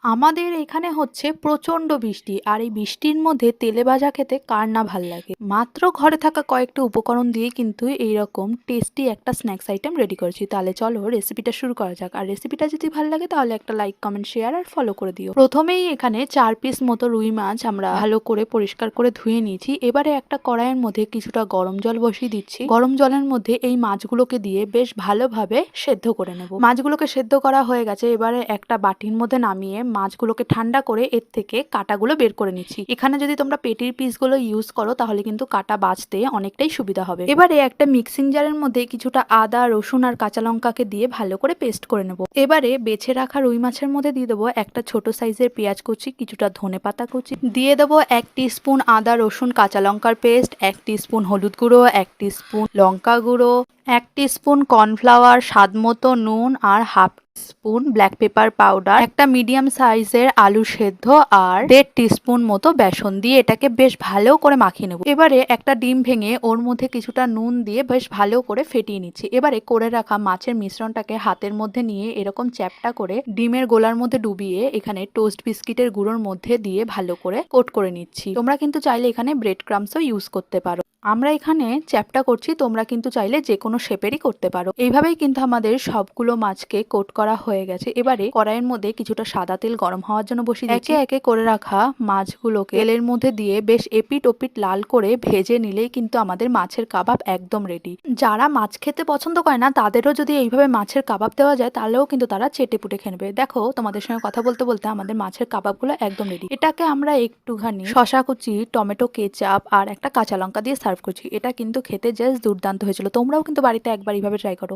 আমাদের এখানে হচ্ছে প্রচন্ড বৃষ্টি, আর এই বৃষ্টির মধ্যে তেলে ভাজা খেতে কার না ভাল লাগে। মাত্র ঘরে থাকা কয়েকটা উপকরণ দিয়ে কিন্তু এইরকম টেস্টি একটা স্ন্যাক্স আইটেম রেডি করেছি। তাহলে চলো রেসিপিটা শুরু করা যাক। আর রেসিপিটা যদি ভালো লাগে তাহলে একটা লাইক, কমেন্ট, শেয়ার আর ফলো করে দিও। প্রথমেই এখানে 4 পিস মতো রুই মাছ আমরা ভালো করে পরিষ্কার করে ধুয়ে নিয়েছি। এবারে একটা কড়াইয়ের মধ্যে কিছুটা গরম জল বসিয়ে দিচ্ছি। গরম জলের মধ্যে এই মাছগুলোকে দিয়ে বেশ ভালোভাবে সেদ্ধ করে নেব। মাছগুলোকে সেদ্ধ করা হয়ে গেছে, এবারে একটা বাটির মধ্যে নামিয়ে মাছগুলোকে ঠান্ডা করে এর থেকে কাঁটাগুলো বের করে নিচ্ছি। এখানে যদি তোমরা পেটির পিসগুলো ইউজ করো তাহলে কিন্তু কাঁটা বাছতে অনেকটাই সুবিধা হবে। এবারে একটা মিক্সিং জারের মধ্যে কিছুটা আদা, রসুন আর কাঁচা লঙ্কাকে দিয়ে ভালো করে পেস্ট করে নেব। এবারে বেছে রাখা রুই মাছের মধ্যে দিয়ে দেবো একটা ছোট সাইজের পেঁয়াজ কুচি, কিছুটা ধনেপাতা কুচি, দিয়ে দেবো 1 টিস্পুন আদা, রসুন, কাঁচা লঙ্কার পেস্ট, 1 টিস্পুন হলুদ গুঁড়ো, 1 টিস্পুন লঙ্কা গুঁড়ো, 1 টিস্পুন কর্নফ্লাওয়ার, স্বাদ মতো নুন আর half spoon black pepper powder, একটা মিডিয়াম সাইজের আলু সেদ্ধ আর 1.5 টিস্পুন মতো বেসন দিয়ে এটাকে বেশ ভালো করে মাখিয়ে নেব। এবারে একটা ডিম ভেঙে ওর মধ্যে কিছুটা নুন দিয়ে বেশ ভালো করে ফেটিয়ে নিচ্ছি। এবারে করে রাখা মাছের মিশ্রণটাকে হাতের মধ্যে নিয়ে এরকম চ্যাপটা করে ডিমের গোলার মধ্যে ডুবিয়ে এখানে টোস্ট বিস্কিটের গুঁড়োর মধ্যে দিয়ে ভালো করে কোট করে নিচ্ছি। তোমরা কিন্তু চাইলে এখানে ব্রেড ক্রামসও ইউজ করতে পারো। আমরা এখানে চ্যাপটা করছি, তোমরা কিন্তু চাইলে যে কোনো শেপেরই করতে পারো। এইভাবেই কিন্তু আমাদের সবগুলো মাছকে কোট করা হয়ে গেছে। এবারে কড়াইয়ের মধ্যে কিছুটা সাদা তেল গরম হওয়ার জন্য বসিয়ে একে একে করে রাখা মাছগুলোকে তেলের মধ্যে দিয়ে বেশ এপিট ওপিট লাল করে ভেজে নিলেই কিন্তু আমাদের মাছের কাবাব একদম রেডি। যারা মাছ খেতে পছন্দ করে না তাদেরও যদি এইভাবে মাছের কাবাব দেওয়া যায় তাহলেও কিন্তু তারা চেটে পুটে খেয়ে নেবে। দেখো, তোমাদের সঙ্গে কথা বলতে বলতে আমাদের মাছের কাবাবগুলো একদম রেডি। এটাকে আমরা একটুখানি শশা কুচি, টমেটো কেচাপ আর একটা কাঁচা লঙ্কা দিয়ে সার্ভ করছি। এটা কিন্তু খেতে জাস্ট দুর্দান্ত হয়েছিল। তোমরাও কিন্তু বাড়িতে একবার এইভাবে ট্রাই করো।